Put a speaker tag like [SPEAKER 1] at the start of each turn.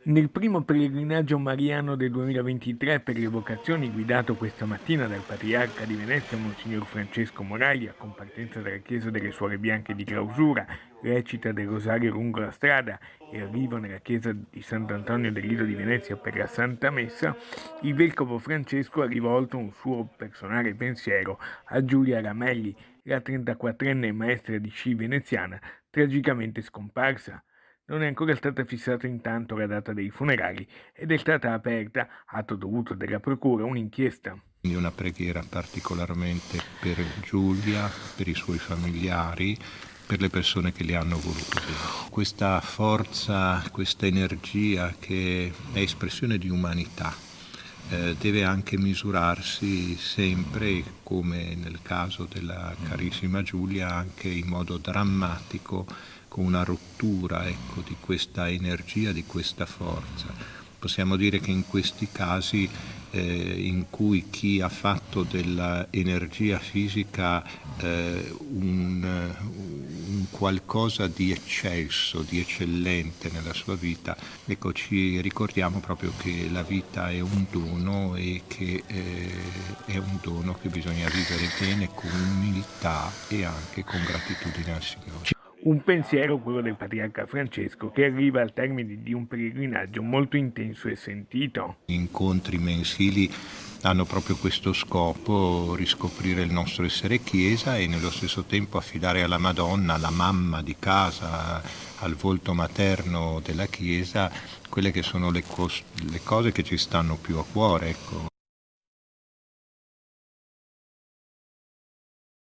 [SPEAKER 1] Nel primo pellegrinaggio mariano del 2023 per le vocazioni, guidato questa mattina dal Patriarca di Venezia, Monsignor Francesco Moraglia, con partenza dalla Chiesa delle Suore Bianche di Clausura, recita del Rosario lungo la strada e arrivo nella Chiesa di Sant'Antonio del Lido di Venezia per la Santa Messa, il Vescovo Francesco ha rivolto un suo personale pensiero a Giulia Ramelli, la 34enne maestra di sci veneziana, tragicamente scomparsa. Non è ancora stata fissata intanto la data dei funerali ed è stata aperta, atto dovuto della procura, un'inchiesta.
[SPEAKER 2] Quindi una preghiera particolarmente per Giulia, per i suoi familiari, per le persone che li hanno voluti. Questa forza, questa energia che è espressione di umanità, deve anche misurarsi sempre, come nel caso della carissima Giulia, anche in modo drammatico, con una rottura, ecco, di questa energia, di questa forza. Possiamo dire che in questi casi in cui chi ha fatto dell'energia fisica un qualcosa di eccelso, di eccellente nella sua vita, ecco, ci ricordiamo proprio che la vita è un dono e che è un dono che bisogna vivere bene con umiltà e anche con gratitudine al Signore.
[SPEAKER 1] Un pensiero, quello del Patriarca Francesco, che arriva al termine di un pellegrinaggio molto intenso e sentito.
[SPEAKER 2] Gli incontri mensili hanno proprio questo scopo: riscoprire il nostro essere Chiesa e nello stesso tempo affidare alla Madonna, la mamma di casa, al volto materno della Chiesa, quelle che sono le cose che ci stanno più a cuore, ecco.